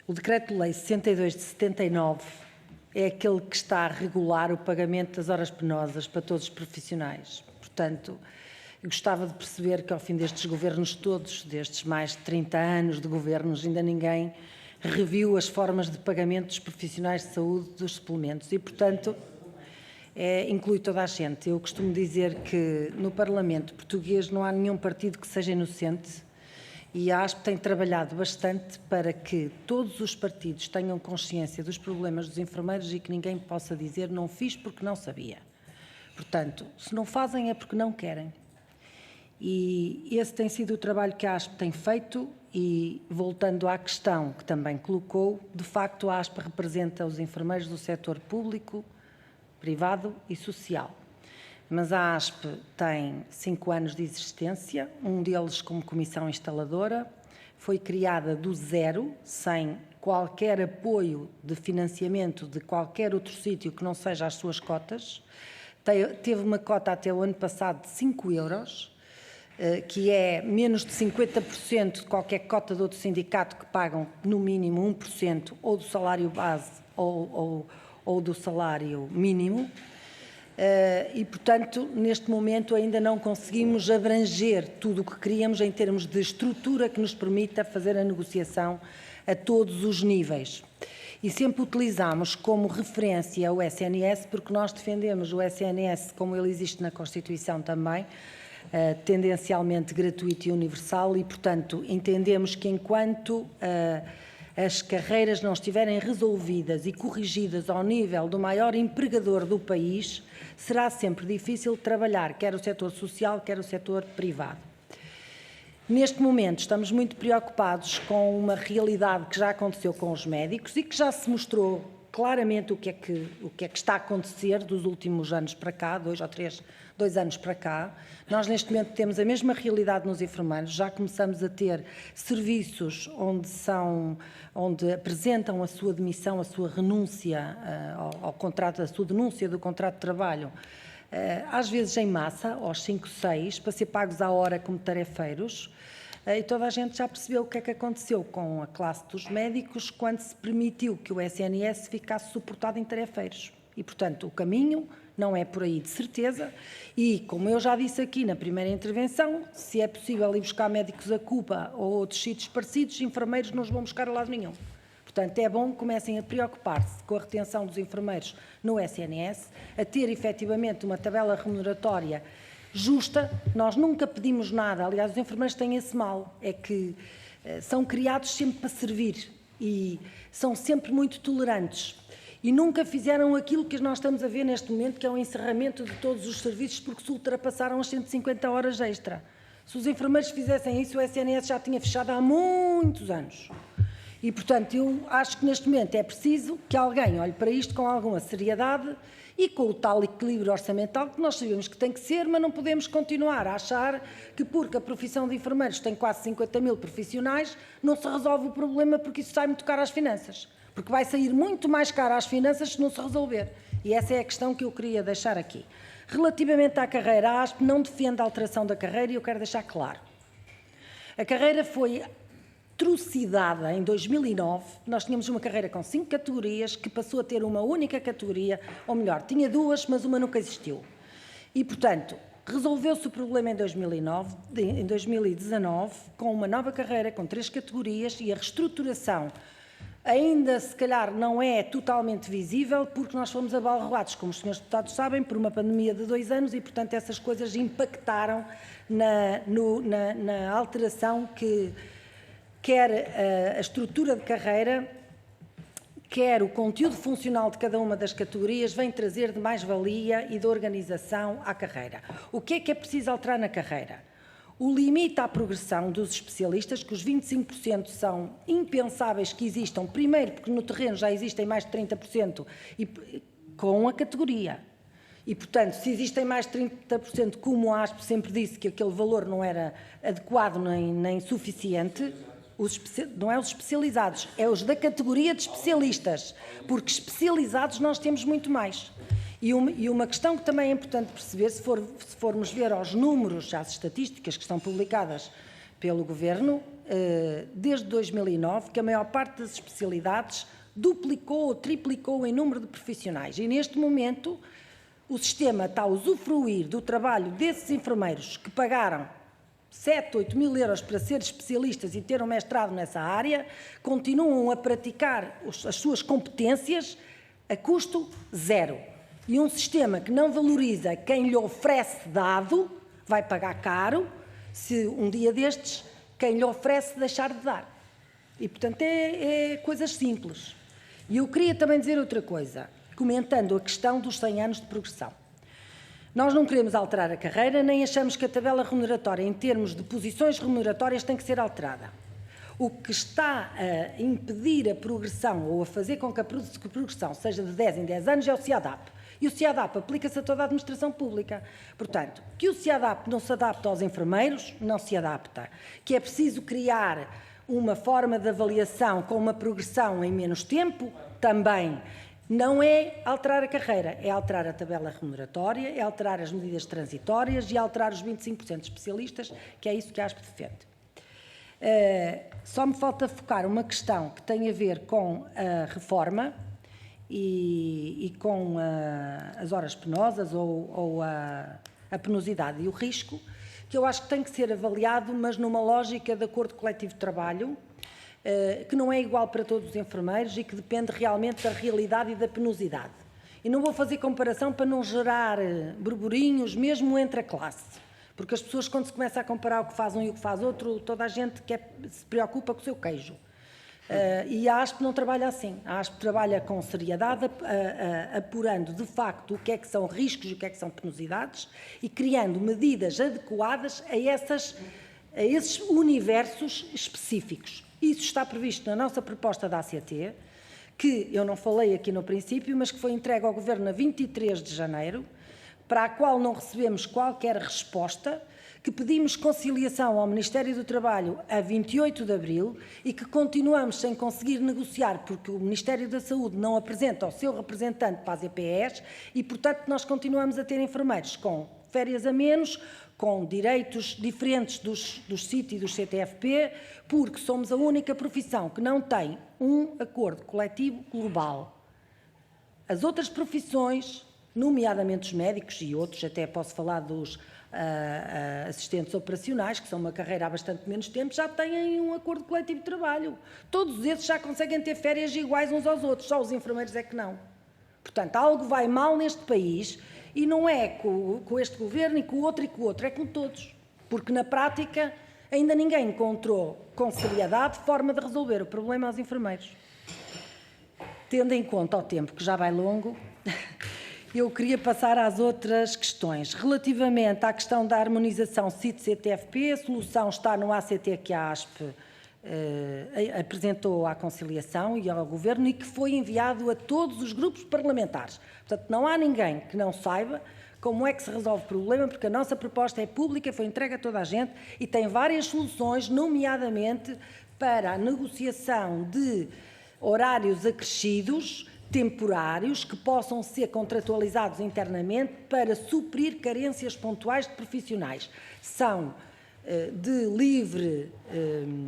O Decreto-Lei 62 de 79 é aquele que está a regular o pagamento das horas penosas para todos os profissionais. Portanto, eu gostava de perceber que ao fim destes governos todos, destes mais de 30 anos de governos, ainda ninguém reviu as formas de pagamento dos profissionais de saúde dos suplementos e, portanto, inclui toda a gente. Eu costumo dizer que no Parlamento português não há nenhum partido que seja inocente. E a ASP tem trabalhado bastante para que todos os partidos tenham consciência dos problemas dos enfermeiros e que ninguém possa dizer não fiz porque não sabia. Portanto, se não fazem é porque não querem. E esse tem sido o trabalho que a ASP tem feito e, voltando à questão que também colocou, de facto a ASP representa os enfermeiros do setor público, privado e social. Mas a ASP tem 5 anos de existência, um deles como comissão instaladora, foi criada do zero, sem qualquer apoio de financiamento de qualquer outro sítio que não seja as suas cotas. Teve uma cota até o ano passado de 5 euros, que é menos de 50% de qualquer cota de outro sindicato que pagam no mínimo 1% ou do salário base ou do salário mínimo. E, portanto, neste momento ainda não conseguimos abranger tudo o que queríamos em termos de estrutura que nos permita fazer a negociação a todos os níveis. E sempre utilizamos como referência o SNS, porque nós defendemos o SNS como ele existe na Constituição também, tendencialmente gratuito e universal e, portanto, entendemos que enquanto as carreiras não estiverem resolvidas e corrigidas ao nível do maior empregador do país, será sempre difícil trabalhar, quer o setor social, quer o setor privado. Neste momento estamos muito preocupados com uma realidade que já aconteceu com os médicos e que já se mostrou claramente o que é que está a acontecer dos últimos anos para cá, 2 anos para cá. Nós, neste momento, temos a mesma realidade nos enfermeiros, já começamos a ter serviços onde apresentam a sua demissão, a sua renúncia ao contrato, a sua denúncia do contrato de trabalho, às vezes em massa, aos 5, 6, para ser pagos à hora como tarefeiros. E toda a gente já percebeu o que é que aconteceu com a classe dos médicos quando se permitiu que o SNS ficasse suportado em tarefeiros. E, portanto, o caminho não é por aí de certeza. E, como eu já disse aqui na primeira intervenção, se é possível ir buscar médicos a Cuba ou outros sítios parecidos, enfermeiros não os vão buscar a lado nenhum. Portanto, é bom que comecem a preocupar-se com a retenção dos enfermeiros no SNS, a ter efetivamente uma tabela remuneratória justa. Nós nunca pedimos nada, aliás, os enfermeiros têm esse mal, é que são criados sempre para servir e são sempre muito tolerantes e nunca fizeram aquilo que nós estamos a ver neste momento, que é o encerramento de todos os serviços porque se ultrapassaram as 150 horas extra. Se os enfermeiros fizessem isso, o SNS já tinha fechado há muitos anos. E, portanto, eu acho que neste momento é preciso que alguém olhe para isto com alguma seriedade e com o tal equilíbrio orçamental que nós sabemos que tem que ser, mas não podemos continuar a achar que porque a profissão de enfermeiros tem quase 50 mil profissionais, não se resolve o problema porque isso sai muito caro às finanças. Porque vai sair muito mais caro às finanças se não se resolver. E essa é a questão que eu queria deixar aqui. Relativamente à carreira, a ASP não defende a alteração da carreira e eu quero deixar claro. A carreira foi trucidada em 2009, nós tínhamos uma carreira com 5 categorias que passou a ter uma única categoria, ou melhor, tinha 2, mas uma nunca existiu. E, portanto, resolveu-se o problema em 2019, com uma nova carreira, com 3 categorias e a reestruturação ainda, se calhar, não é totalmente visível porque nós fomos abalroados, como os senhores deputados sabem, por uma pandemia de 2 anos e, portanto, essas coisas impactaram na alteração que quer a estrutura de carreira, quer o conteúdo funcional de cada uma das categorias, vem trazer de mais-valia e de organização à carreira. O que é preciso alterar na carreira? O limite à progressão dos especialistas, que os 25% são impensáveis que existam, primeiro porque no terreno já existem mais de 30% com a categoria. E, portanto, se existem mais de 30%, como a ASP sempre disse que aquele valor não era adequado nem suficiente, não é os especializados, é os da categoria de especialistas, porque especializados nós temos muito mais. E uma questão que também é importante perceber, se formos ver aos números, às estatísticas que estão publicadas pelo Governo, desde 2009, que a maior parte das especialidades duplicou ou triplicou em número de profissionais. E neste momento o sistema está a usufruir do trabalho desses enfermeiros que pagaram 7, 8 mil euros para ser especialistas e ter um mestrado nessa área, continuam a praticar as suas competências a custo zero. E um sistema que não valoriza quem lhe oferece dado, vai pagar caro, se um dia destes, quem lhe oferece deixar de dar. E, portanto, é coisas simples. E eu queria também dizer outra coisa, comentando a questão dos 100 anos de progressão. Nós não queremos alterar a carreira, nem achamos que a tabela remuneratória, em termos de posições remuneratórias, tem que ser alterada. O que está a impedir a progressão ou a fazer com que a progressão seja de 10 em 10 anos é o CIADAP. E o CIADAP aplica-se a toda a administração pública. Portanto, que o CIADAP não se adapta aos enfermeiros, não se adapta. Que é preciso criar uma forma de avaliação com uma progressão em menos tempo, também. Não é alterar a carreira, é alterar a tabela remuneratória, é alterar as medidas transitórias e alterar os 25% de especialistas, que é isso que a ASP defende. Só me falta focar uma questão que tem a ver com a reforma e com as horas penosas ou a penosidade e o risco, que eu acho que tem que ser avaliado, mas numa lógica de acordo coletivo de trabalho, que não é igual para todos os enfermeiros e que depende realmente da realidade e da penosidade. E não vou fazer comparação para não gerar burburinhos, mesmo entre a classe, porque as pessoas, quando se começa a comparar o que faz um e o que faz outro, toda a gente se preocupa com o seu queijo. E a ASP não trabalha assim. A ASP trabalha com seriedade, apurando de facto o que é que são riscos e o que é que são penosidades e criando medidas adequadas a esses universos específicos. Isso está previsto na nossa proposta da ACT, que eu não falei aqui no princípio, mas que foi entregue ao Governo a 23 de janeiro, para a qual não recebemos qualquer resposta, que pedimos conciliação ao Ministério do Trabalho a 28 de abril e que continuamos sem conseguir negociar porque o Ministério da Saúde não apresenta o seu representante para as EPS e, portanto, nós continuamos a ter enfermeiros com férias a menos, com direitos diferentes dos CIT e dos CTFP, porque somos a única profissão que não tem um acordo coletivo global. As outras profissões, nomeadamente os médicos e outros, até posso falar dos assistentes operacionais, que são uma carreira há bastante menos tempo, já têm um acordo coletivo de trabalho. Todos esses já conseguem ter férias iguais uns aos outros, só os enfermeiros é que não. Portanto, algo vai mal neste país e não é com este governo e com o outro, é com todos. Porque na prática ainda ninguém encontrou com seriedade forma de resolver o problema aos enfermeiros. Tendo em conta o tempo que já vai longo, eu queria passar às outras questões. Relativamente à questão da harmonização CIT-CTFP, a solução está no ACT que a ASP apresentou à conciliação e ao Governo e que foi enviado a todos os grupos parlamentares. Portanto, não há ninguém que não saiba como é que se resolve o problema, porque a nossa proposta é pública, foi entregue a toda a gente e tem várias soluções, nomeadamente para a negociação de horários acrescidos, temporários, que possam ser contratualizados internamente para suprir carências pontuais de profissionais. São de livre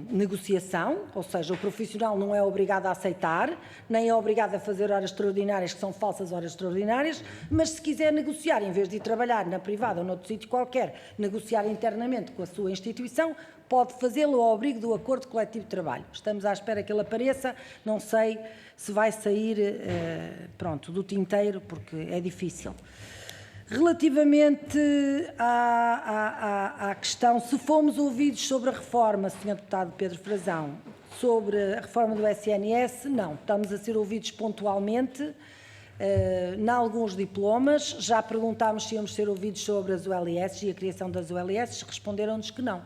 negociação, ou seja, o profissional não é obrigado a aceitar, nem é obrigado a fazer horas extraordinárias, que são falsas horas extraordinárias, mas se quiser negociar, em vez de ir trabalhar na privada ou noutro sítio qualquer, negociar internamente com a sua instituição, pode fazê-lo ao abrigo do acordo coletivo de trabalho. Estamos à espera que ele apareça, não sei se vai sair do tinteiro, porque é difícil. Relativamente à questão, se fomos ouvidos sobre a reforma, Sr. Deputado Pedro Frazão, sobre a reforma do SNS, não. Estamos a ser ouvidos pontualmente, em alguns diplomas. Já perguntámos se íamos ser ouvidos sobre as ULS e a criação das ULS, responderam-nos que não.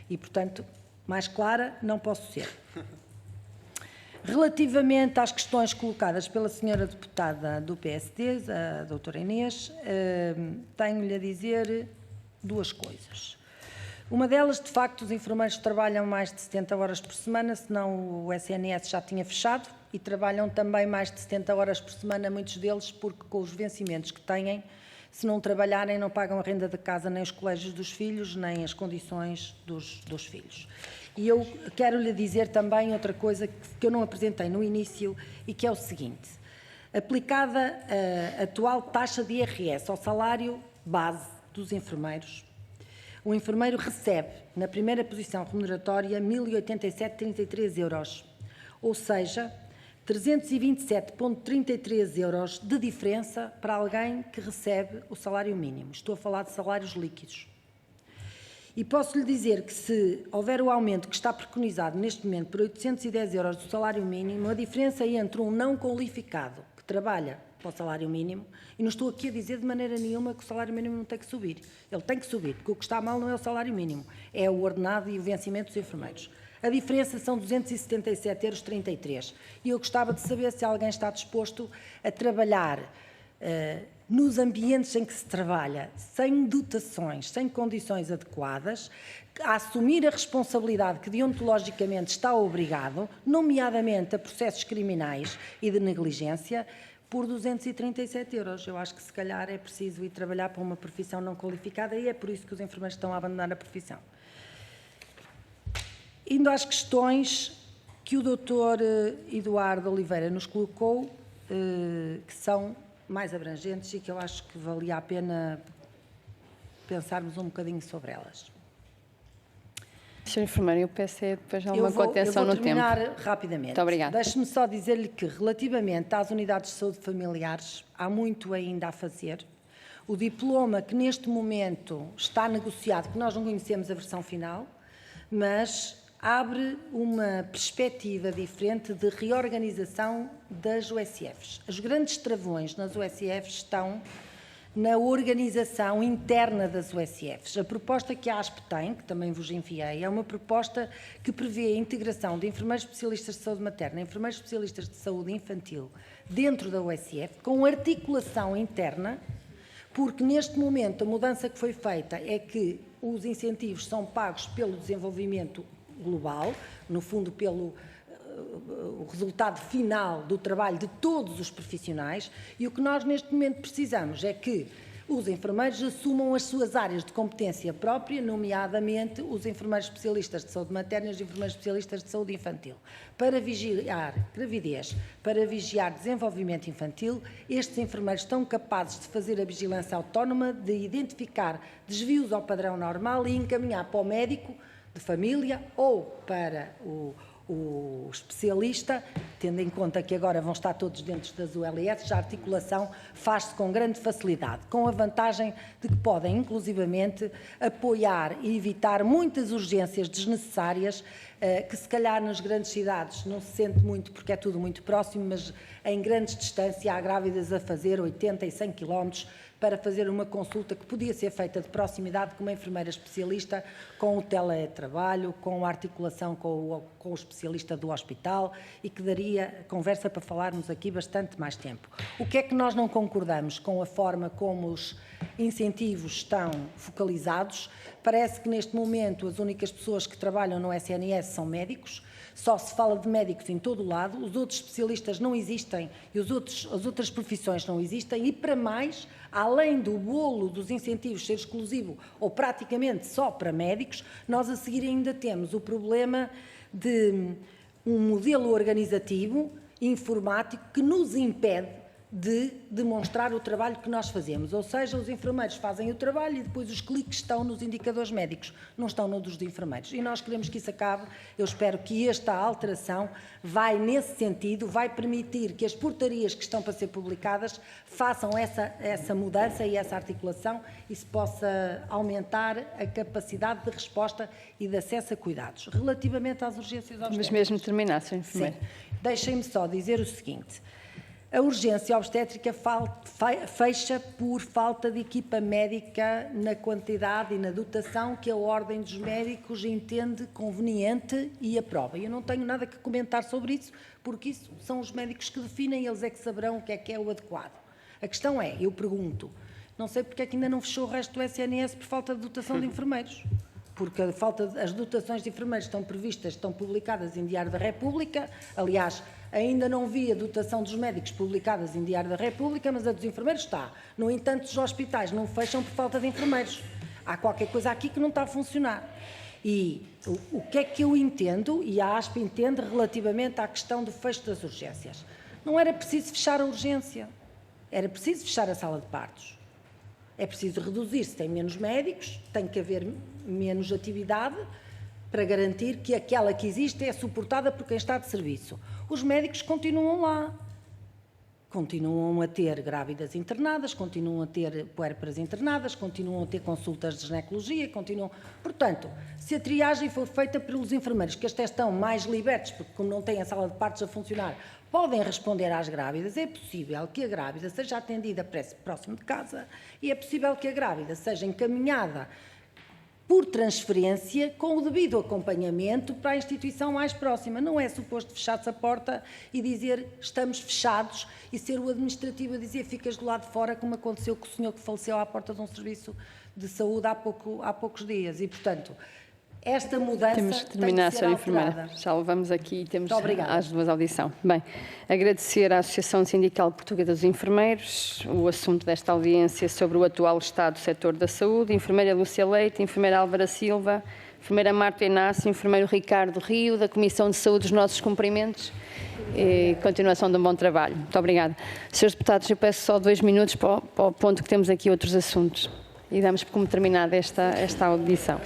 E, portanto, mais clara não posso ser. Relativamente às questões colocadas pela senhora deputada do PSD, a doutora Inês, tenho-lhe a dizer duas coisas. Uma delas, de facto, os enfermeiros trabalham mais de 70 horas por semana, senão o SNS já tinha fechado, e trabalham também mais de 70 horas por semana, muitos deles, porque com os vencimentos que têm, se não trabalharem, não pagam a renda da casa, nem os colégios dos filhos, nem as condições dos filhos. E eu quero lhe dizer também outra coisa que eu não apresentei no início e que é o seguinte. Aplicada a atual taxa de IRS ao salário base dos enfermeiros, o enfermeiro recebe, na primeira posição remuneratória, 1.087,33 euros, ou seja, 327,33 euros de diferença para alguém que recebe o salário mínimo. Estou a falar de salários líquidos. E posso lhe dizer que se houver o aumento que está preconizado neste momento por 810 euros do salário mínimo, a diferença entre um não qualificado que trabalha para o salário mínimo, e não estou aqui a dizer de maneira nenhuma que o salário mínimo não tem que subir. Ele tem que subir, porque o que está mal não é o salário mínimo, é o ordenado e o vencimento dos enfermeiros. A diferença são 277,33 euros. E eu gostava de saber se alguém está disposto a trabalhar nos ambientes em que se trabalha, sem dotações, sem condições adequadas, a assumir a responsabilidade que deontologicamente está obrigado, nomeadamente a processos criminais e de negligência, por 237 euros. Eu acho que se calhar é preciso ir trabalhar para uma profissão não qualificada e é por isso que os enfermeiros estão a abandonar a profissão. Indo às questões que o Dr. Eduardo Oliveira nos colocou, que são mais abrangentes e que eu acho que valia a pena pensarmos um bocadinho sobre elas. Sr. Enfermeiro, eu peço depois alguma contenção no tempo. Eu vou terminar rapidamente. Muito obrigada. Deixe-me só dizer-lhe que, relativamente às unidades de saúde familiares, há muito ainda a fazer. O diploma que neste momento está negociado, que nós não conhecemos a versão final, mas abre uma perspectiva diferente de reorganização das USFs. Os grandes travões nas USFs estão na organização interna das USFs. A proposta que a ASP tem, que também vos enviei, é uma proposta que prevê a integração de enfermeiros especialistas de saúde materna e enfermeiros especialistas de saúde infantil dentro da USF, com articulação interna, porque neste momento a mudança que foi feita é que os incentivos são pagos pelo desenvolvimento global, no fundo pelo o resultado final do trabalho de todos os profissionais, e o que nós neste momento precisamos é que os enfermeiros assumam as suas áreas de competência própria, nomeadamente os enfermeiros especialistas de saúde materna e os enfermeiros especialistas de saúde infantil. Para vigiar gravidez, para vigiar desenvolvimento infantil, estes enfermeiros estão capazes de fazer a vigilância autónoma, de identificar desvios ao padrão normal e encaminhar para o médico de família ou para o especialista, tendo em conta que agora vão estar todos dentro das ULS, a articulação faz-se com grande facilidade, com a vantagem de que podem, inclusivamente, apoiar e evitar muitas urgências desnecessárias, que se calhar nas grandes cidades não se sente muito porque é tudo muito próximo, mas em grandes distâncias há grávidas a fazer 80 e 100 quilómetros para fazer uma consulta que podia ser feita de proximidade com uma enfermeira especialista, com o teletrabalho, com a articulação com o especialista do hospital e que daria conversa para falarmos aqui bastante mais tempo. O que é que nós não concordamos com a forma como os incentivos estão focalizados? Parece que neste momento as únicas pessoas que trabalham no SNS são médicos. Só se fala de médicos em todo o lado, os outros especialistas não existem e as outras profissões não existem e, para mais, além do bolo dos incentivos ser exclusivo ou praticamente só para médicos, nós a seguir ainda temos o problema de um modelo organizativo informático que nos impede de demonstrar o trabalho que nós fazemos, ou seja, os enfermeiros fazem o trabalho e depois os cliques estão nos indicadores médicos, não estão nos dos enfermeiros. E nós queremos que isso acabe. Eu espero que esta alteração vai nesse sentido, vai permitir que as portarias que estão para ser publicadas façam essa mudança e essa articulação e se possa aumentar a capacidade de resposta e de acesso a cuidados. Relativamente às urgências obstétricas... Mas mesmo terminar, Sr. Enfermeiro. Sim. Deixem-me só dizer o seguinte... A urgência obstétrica fecha por falta de equipa médica na quantidade e na dotação que a Ordem dos Médicos entende conveniente e aprova. Eu não tenho nada que comentar sobre isso, porque isso são os médicos que definem, eles é que saberão o que é o adequado. A questão é, eu pergunto, não sei porque é que ainda não fechou o resto do SNS por falta de dotação de enfermeiros. Porque as dotações de enfermeiros estão previstas, estão publicadas em Diário da República. Aliás, ainda não vi a dotação dos médicos publicadas em Diário da República, mas a dos enfermeiros está. No entanto, os hospitais não fecham por falta de enfermeiros. Há qualquer coisa aqui que não está a funcionar. E o que é que eu entendo, e a ASP entende, relativamente à questão do fecho das urgências? Não era preciso fechar a urgência, era preciso fechar a sala de partos. É preciso reduzir, se tem menos médicos, tem que haver menos atividade para garantir que aquela que existe é suportada por quem está de serviço. Os médicos continuam lá, continuam a ter grávidas internadas, continuam a ter puérperas internadas, continuam a ter consultas de ginecologia, continuam... Portanto, se a triagem for feita pelos enfermeiros, que até estão mais libertos, porque como não têm a sala de partos a funcionar, podem responder às grávidas, é possível que a grávida seja atendida próximo de casa e é possível que a grávida seja encaminhada por transferência com o devido acompanhamento para a instituição mais próxima. Não é suposto fechar-se a porta e dizer estamos fechados e ser o administrativo a dizer ficas do lado de fora, como aconteceu com o senhor que faleceu à porta de um serviço de saúde há poucos dias. E, portanto, esta mudança temos que terminar, tem que ser Sra. alterada. Enfermeira. Já levamos aqui e temos Muito às duas audição. Bem, agradecer à Associação Sindical Portuguesa dos Enfermeiros o assunto desta audiência sobre o atual estado do setor da saúde. Enfermeira Lúcia Leite, enfermeira Álvara Silva, enfermeira Marta Inácio, enfermeiro Ricardo Rio, da Comissão de Saúde, os nossos cumprimentos e continuação de um bom trabalho. Muito obrigada. Senhores deputados, eu peço só 2 minutos para o ponto que temos aqui outros assuntos e damos como terminada esta audição.